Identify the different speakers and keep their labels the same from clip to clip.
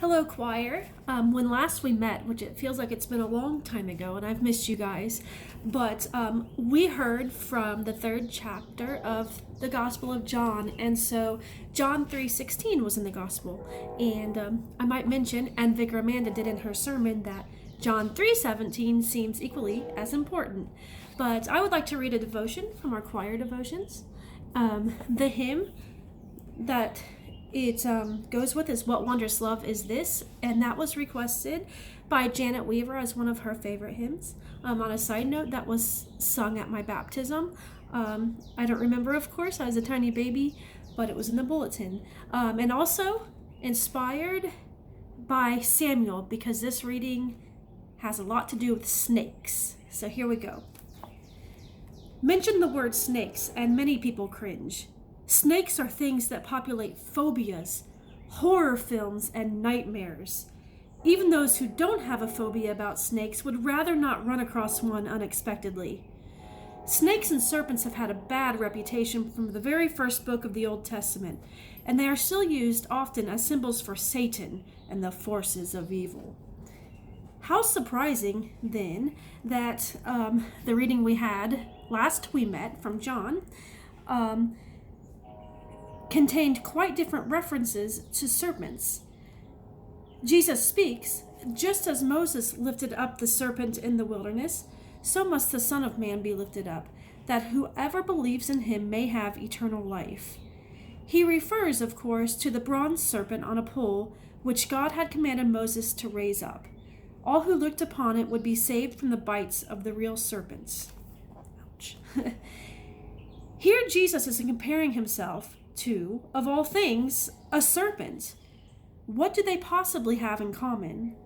Speaker 1: Hello, choir. When last we met, which it feels like it's been a long time ago, and I've missed you guys, but we heard from the third chapter of the Gospel of John, and so John 3:16 was in the Gospel, and I might mention, and Vicar Amanda did in her sermon, that John 3:17 seems equally as important. But I would like to read a devotion from our choir devotions. The hymn that it goes with is "What Wondrous Love Is This?" and that was requested by Janet Weaver as one of her favorite hymns. On a side note, that was sung at my baptism. I don't remember, of course, I was a tiny baby, but it was in the bulletin. And also inspired by Samuel, because this reading has a lot to do with snakes. So here we go. Mention the word snakes, and many people cringe. Snakes are things that populate phobias, horror films, and nightmares. Even those who don't have a phobia about snakes would rather not run across one unexpectedly. Snakes and serpents have had a bad reputation from the very first book of the Old Testament, and they are still used often as symbols for Satan and the forces of evil. How surprising, then, that the reading we had last we met from John contained quite different references to serpents. Jesus speaks, just as Moses lifted up the serpent in the wilderness, so must the Son of Man be lifted up, that whoever believes in him may have eternal life. He refers, of course, to the bronze serpent on a pole, which God had commanded Moses to raise up. All who looked upon it would be saved from the bites of the real serpents. Ouch. Here Jesus is comparing himself to, of all things, a serpent. What do they possibly have in common?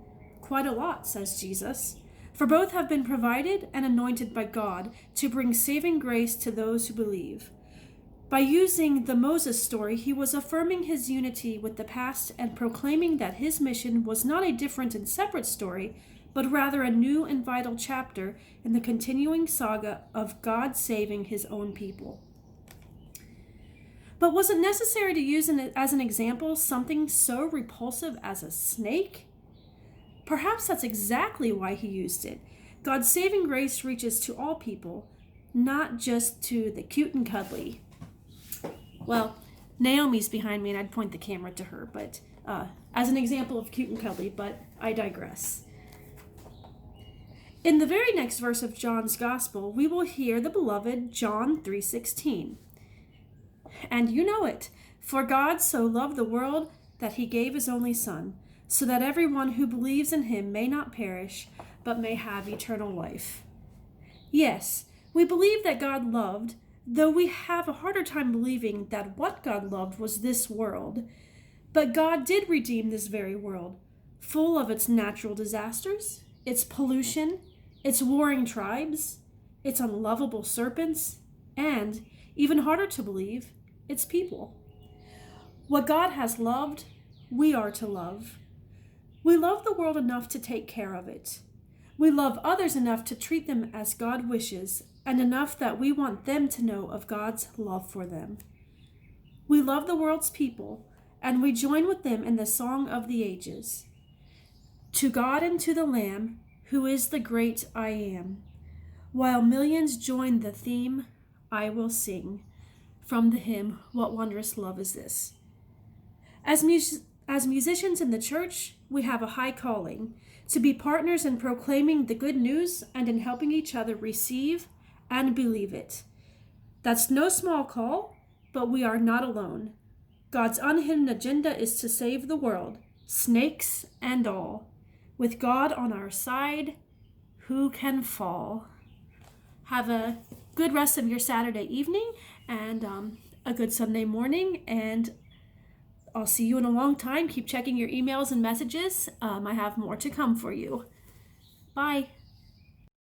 Speaker 1: Quite a lot, says Jesus, for both have been provided and anointed by God to bring saving grace to those who believe. By using the Moses story, he was affirming his unity with the past and proclaiming that his mission was not a different and separate story, but rather a new and vital chapter in the continuing saga of God saving his own people. But was it necessary to use as an example something so repulsive as a snake? Perhaps that's exactly why he used it. God's saving grace reaches to all people, not just to the cute and cuddly. Well, Naomi's behind me and I'd point the camera to her, but as an example of cute and cuddly, but I digress. In the very next verse of John's Gospel, we will hear the beloved John 3:16. And you know it, for God so loved the world that he gave his only Son, so that everyone who believes in him may not perish, but may have eternal life. Yes, we believe that God loved, though we have a harder time believing that what God loved was this world. But God did redeem this very world, full of its natural disasters, its pollution, its warring tribes, its unlovable serpents, and, even harder to believe, its people. What God has loved, we are to love. We love the world enough to take care of it. We love others enough to treat them as God wishes, and enough that we want them to know of God's love for them. We love the world's people, and we join with them in the song of the ages. To God and to the Lamb, who is the great I Am. While millions join the theme, I will sing. From the hymn, What Wondrous Love Is This? As musicians in the church, we have a high calling to be partners in proclaiming the good news and in helping each other receive and believe it. That's no small call, but we are not alone. God's unhidden agenda is to save the world, snakes and all. With God on our side, who can fall? Have a good rest of your Saturday evening and a good Sunday morning, and I'll see you in a long time. Keep checking your emails and messages. I have more to come for you. Bye.